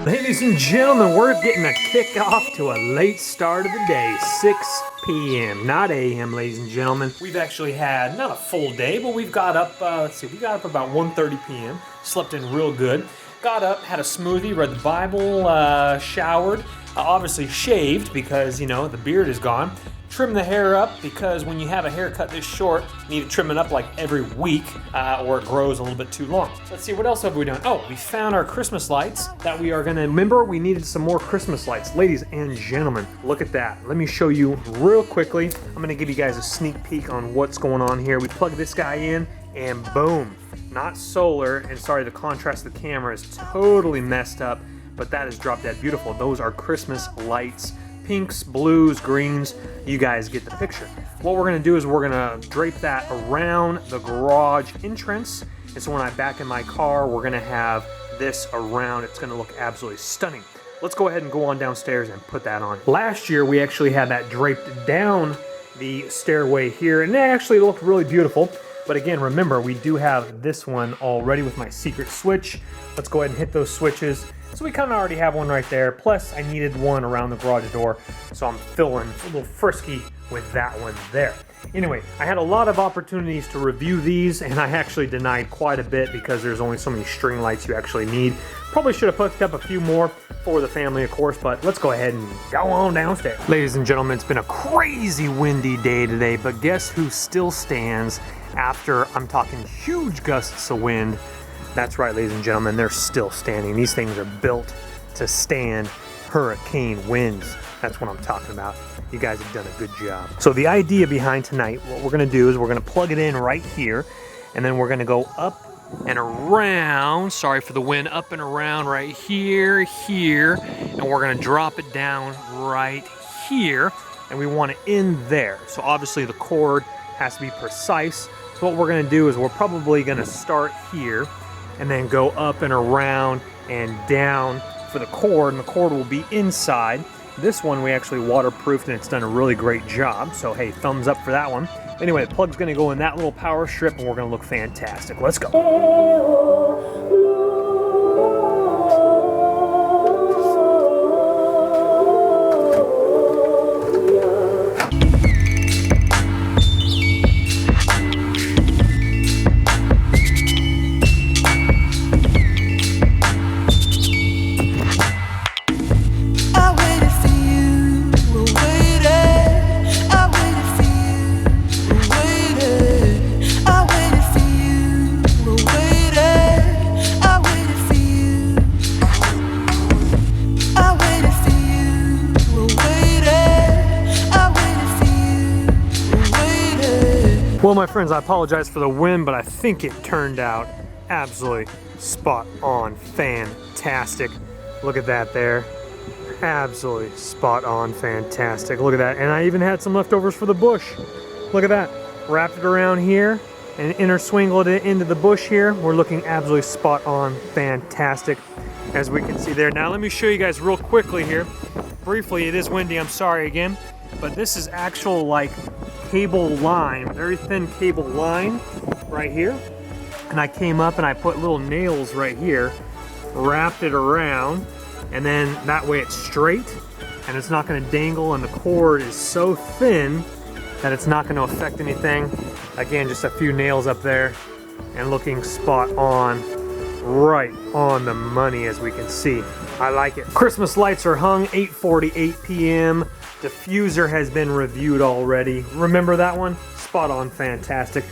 Ladies and gentlemen, we're getting a kickoff to a late start of the day, 6 p.m., not a.m., ladies and gentlemen. We've actually had, not a full day, but we've got up, we got up about 1:30 p.m., slept in real good, got up, had a smoothie, read the Bible, showered, obviously shaved because, you know, the beard is gone. Trim the hair up because when you have a haircut this short, you need to trim it up like every week or it grows a little bit too long. Let's see, what else have we done? Oh, we found our Christmas lights that we are gonna, remember we needed some more Christmas lights. Ladies and gentlemen, look at that. Let me show you real quickly. I'm gonna give you guys a sneak peek on what's going on here. We plug this guy in and boom, not solar, and sorry, the contrast of the camera is totally messed up, but that is drop dead beautiful. Those are Christmas lights. Pinks, blues, greens, you guys get the picture. What we're gonna do is we're gonna drape that around the garage entrance. And so when I back in my car, we're gonna have this around. It's gonna look absolutely stunning. Let's go ahead and go on downstairs and put that on. Last year, we actually had that draped down the stairway here, and it actually looked really beautiful. But again, remember, we do have this one already with my secret switch. Let's go ahead and hit those switches. So we kind of already have one right there. Plus, I needed one around the garage door, so I'm feeling a little frisky with that one there. Anyway, I had a lot of opportunities to review these, and I actually denied quite a bit because there's only so many string lights you actually need. Probably should have hooked up a few more for the family, of course, but let's go ahead and go on downstairs. Ladies and gentlemen, it's been a crazy windy day today, but guess who still stands after, I'm talking huge gusts of wind? That's right, ladies and gentlemen, they're still standing. These things are built to stand hurricane winds. That's what I'm talking about. You guys have done a good job. So the idea behind tonight, what we're gonna do is we're gonna plug it in right here, and then we're gonna go up and around, sorry for the wind, up and around right here, and we're gonna drop it down right here, and we want it in there. So obviously the cord has to be precise. So what we're gonna do is we're probably gonna start here, and then go up and around and down for the cord, and the cord will be inside. This one we actually waterproofed, and it's done a really great job, so hey, thumbs up for that one. Anyway, the plug's gonna go in that little power strip, and we're gonna look fantastic. Let's go. Well, my friends, I apologize for the wind, but I think it turned out absolutely spot on, fantastic. Look at that there. Absolutely spot on, fantastic. Look at that. And I even had some leftovers for the bush. Look at that. Wrapped it around here and interswingled it into the bush here. We're looking absolutely spot on, fantastic, as we can see there. Now let me show you guys real quickly here. Briefly, it is windy, I'm sorry again, but this is actual like cable line, very thin cable line right here. And I came up and I put little nails right here, wrapped it around, and then that way it's straight and it's not going to dangle, and the cord is so thin that it's not going to affect anything. Again, just a few nails up there and looking spot on, right on the money, as we can see. I like it. Christmas lights are hung, 8:48 p.m. Diffuser has been reviewed already. Remember that one? Spot on, fantastic.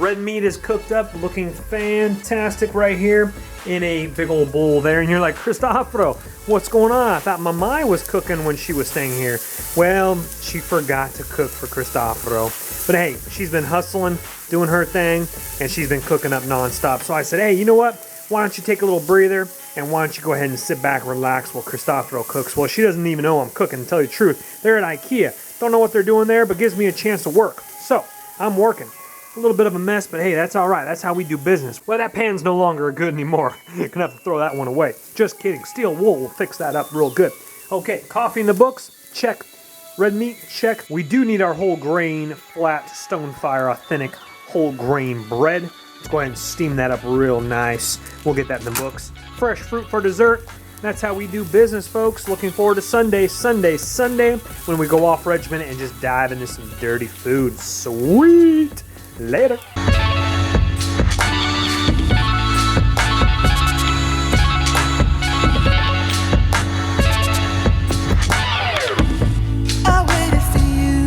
Red meat is cooked up, looking fantastic right here in a big old bowl there. And you're like, Cristoforo, what's going on? I thought Mamai was cooking when she was staying here. Well, she forgot to cook for Cristoforo. But hey, she's been hustling, doing her thing, and she's been cooking up nonstop. So I said, hey, you know what? Why don't you take a little breather, and why don't you go ahead and sit back, relax while Cristoforo cooks. Well, she doesn't even know I'm cooking, to tell you the truth. They're at IKEA. Don't know what they're doing there, but gives me a chance to work. So, I'm working. A little bit of a mess, but hey, that's all right. That's how we do business. Well, that pan's no longer good anymore. You're gonna have to throw that one away. Just kidding. Steel wool will fix that up real good. Okay, coffee in the books, check. Red meat, check. We do need our whole grain, flat, Stonefire, authentic whole grain bread. Let's go ahead and steam that up real nice. We'll get that in the books. Fresh fruit for dessert. That's how we do business, folks. Looking forward to Sunday, when we go off regiment and just dive into some dirty food. Sweet. Later.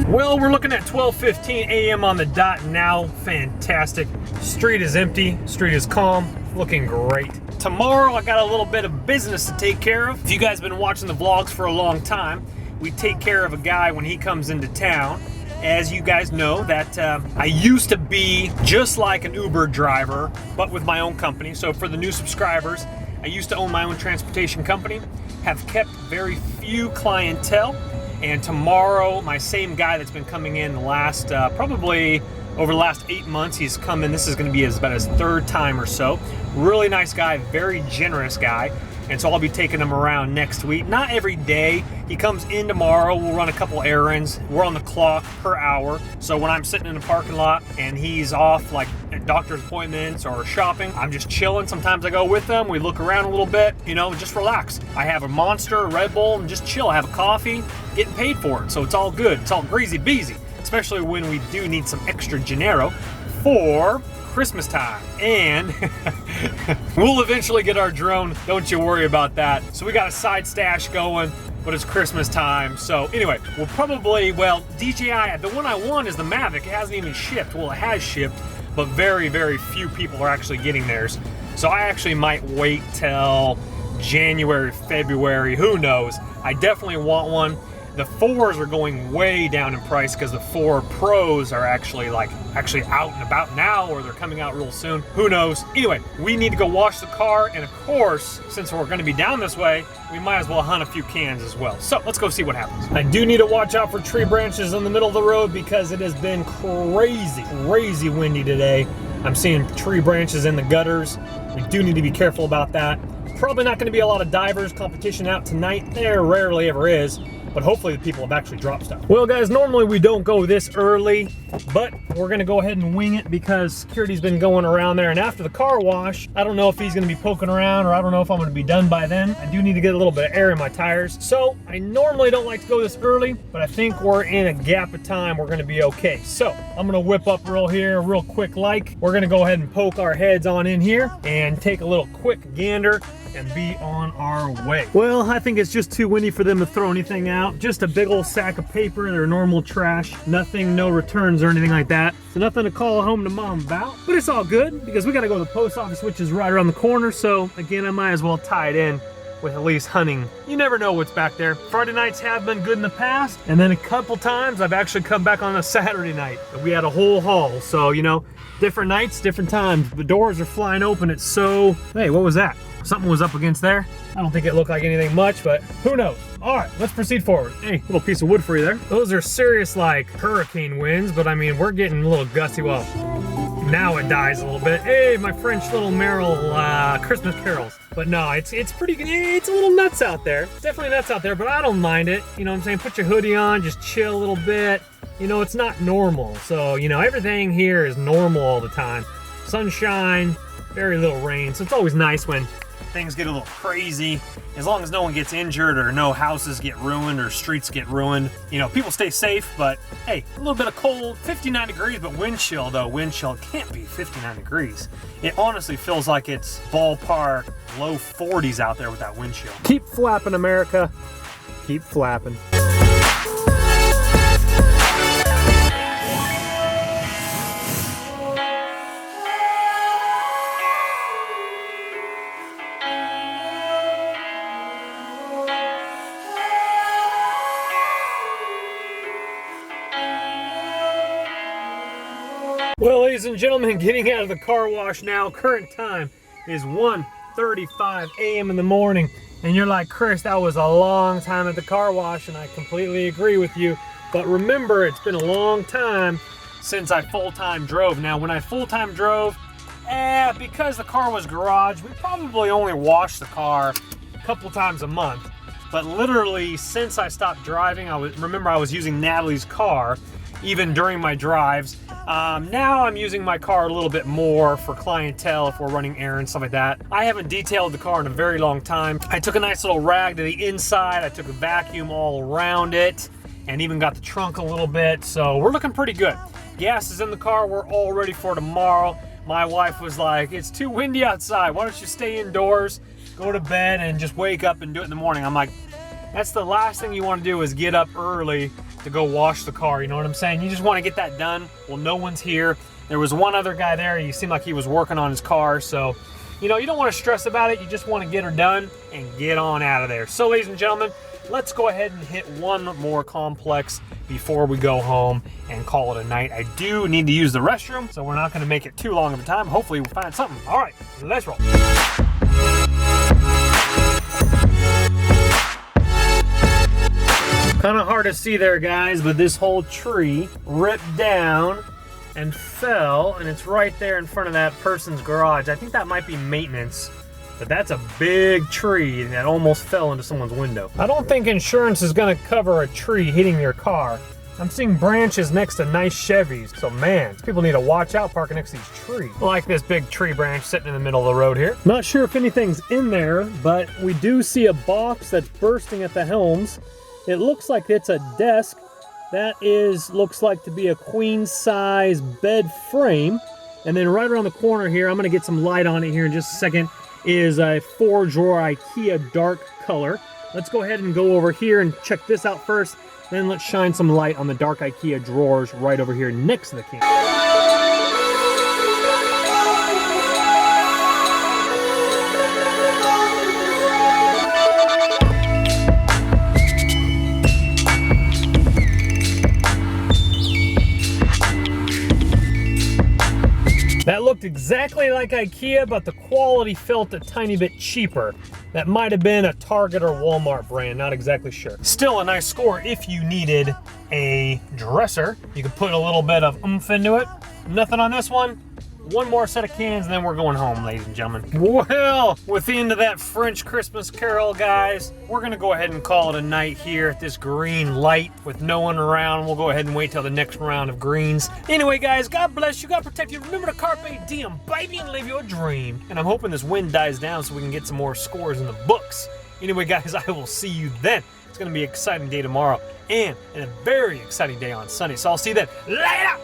Well, we're looking at 12:15 a.m. on the dot now. Fantastic. Street is empty. Street is calm. Looking great. Tomorrow, I got a little bit of business to take care of. If you guys have been watching the vlogs for a long time, we take care of a guy when he comes into town. As you guys know, that I used to be just like an Uber driver, but with my own company. So for the new subscribers, I used to own my own transportation company, have kept very few clientele. And tomorrow, my same guy that's been coming in the last, probably over the last 8 months, he's come in. This is gonna be about his third time or so. Really nice guy, very generous guy. And so I'll be taking him around next week. Not every day. He comes in tomorrow, we'll run a couple errands. We're on the clock per hour. So when I'm sitting in the parking lot and he's off like at doctor's appointments or shopping, I'm just chilling. Sometimes I go with him, we look around a little bit, you know, just relax. I have a Monster, a Red Bull, and just chill. I have a coffee, getting paid for it. So it's all good, it's all breezy beezy. Especially when we do need some extra dinero for Christmas time. And we'll eventually get our drone, don't you worry about that. So we got a side stash going, but it's Christmas time. So anyway, we'll probably, well, DJI, the one I want is the Mavic. It hasn't even shipped. Well, it has shipped, but very, very few people are actually getting theirs. So I actually might wait till January, February, who knows. I definitely want one. The 4s are going way down in price because the 4 Pros are actually out and about now, or they're coming out real soon. Who knows? Anyway, we need to go wash the car, and of course, since we're going to be down this way, we might as well hunt a few cans as well. So let's go see what happens. I do need to watch out for tree branches in the middle of the road because it has been crazy windy today. I'm seeing tree branches in the gutters. We do need to be careful about that. Probably not going to be a lot of divers competition out tonight. There rarely ever is. But hopefully the people have actually dropped stuff. Well guys, normally we don't go this early, but we're gonna go ahead and wing it because security's been going around there. And after the car wash, I don't know if he's gonna be poking around, or I don't know if I'm gonna be done by then. I do need to get a little bit of air in my tires. So I normally don't like to go this early, but I think we're in a gap of time. We're gonna be okay. So I'm gonna whip up real quick like. We're gonna go ahead and poke our heads on in here and take a little quick gander and be on our way. Well, I think it's just too windy for them to throw anything out. Just a big old sack of paper, their normal trash. Nothing, no returns or anything like that. So nothing to call home to mom about. But it's all good because we gotta go to the post office, which is right around the corner. So again, I might as well tie it in with at least hunting. You never know what's back there. Friday nights have been good in the past. And then a couple times I've actually come back on a Saturday night. We had a whole haul. So, you know, different nights, different times. The doors are flying open. It's so, hey, what was that? Something was up against there. I don't think it looked like anything much, but who knows? All right, let's proceed forward. Hey, little piece of wood for you there. Those are serious like hurricane winds, but I mean, we're getting a little gusty. Well, now it dies a little bit. Hey, my French little Merrill Christmas carols. But no, it's pretty good. It's a little nuts out there. It's definitely nuts out there, but I don't mind it. You know what I'm saying? Put your hoodie on, just chill a little bit. You know, it's not normal. So, you know, everything here is normal all the time. Sunshine, very little rain. So it's always nice when things get a little crazy, as long as no one gets injured or no houses get ruined or streets get ruined. You know, people stay safe, but hey, a little bit of cold, 59 degrees, but wind chill though. Wind chill can't be 59 degrees. It honestly feels like it's ballpark low 40s out there with that wind chill. Keep flapping, America. Keep flapping. Well, ladies and gentlemen, getting out of the car wash now. Current time is 1:35 a.m. in the morning. And you're like, Chris, that was a long time at the car wash, and I completely agree with you. But remember, it's been a long time since I full-time drove. Now, when I full-time drove, because the car was garage, we probably only washed the car a couple times a month. But literally, since I stopped driving, I was using Natalie's car, even during my drives. Now I'm using my car a little bit more for clientele if we're running errands, stuff like that. I haven't detailed the car in a very long time. I took a nice little rag to the inside. I took a vacuum all around it and even got the trunk a little bit. So we're looking pretty good. Gas is in the car. We're all ready for tomorrow. My wife was like, it's too windy outside. Why don't you stay indoors, go to bed, and just wake up and do it in the morning? I'm like, that's the last thing you want to do is get up early to go wash the car. You know what I'm saying? You just want to get that done. Well, no one's here. There was one other guy there. He seemed like he was working on his car. So, you know, you don't want to stress about it. You just want to get her done and get on out of there. So, ladies and gentlemen, let's go ahead and hit one more complex before we go home and call it a night. I do need to use the restroom, so we're not going to make it too long of a time. Hopefully we'll find something. All right, let's roll. Kind of hard to see there, guys, but this whole tree ripped down and fell, and it's right there in front of that person's garage. I think that might be maintenance. But that's a big tree that almost fell into someone's window. I don't think insurance is gonna cover a tree hitting your car. I'm seeing branches next to nice Chevys. So man, people need to watch out parking next to these trees. Like this big tree branch sitting in the middle of the road here. Not sure if anything's in there, but we do see a box that's bursting at the helms. It looks like it's a desk. That looks like to be a queen size bed frame. And then right around the corner here, I'm gonna get some light on it here in just a second, is a 4-drawer IKEA dark color. Let's go ahead and go over here and check this out first. Then let's shine some light on the dark IKEA drawers right over here next to the king. That looked exactly like IKEA, but the quality felt a tiny bit cheaper. That might have been a Target or Walmart brand, not exactly sure. Still a nice score if you needed a dresser. You could put a little bit of oomph into it. Nothing on this one. One more set of cans and then we're going home, ladies and gentlemen. Well, with the end of that French Christmas Carol, guys, we're gonna go ahead and call it a night here at this green light with no one around. We'll go ahead and wait till the next round of greens. Anyway, guys, God bless you, God protect you. Remember to Carpe Diem, baby, and live your dream. And I'm hoping this wind dies down so we can get some more scores in the books. Anyway, guys, I will see you then. It's gonna be an exciting day tomorrow and a very exciting day on Sunday. So I'll see you then. Later!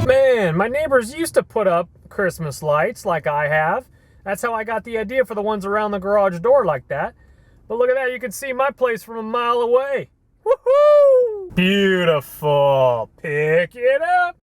Man, my neighbors used to put up Christmas lights like I have. That's how I got the idea for the ones around the garage door like that. But look at that, you can see my place from a mile away. Woohoo! Beautiful. Pick it up.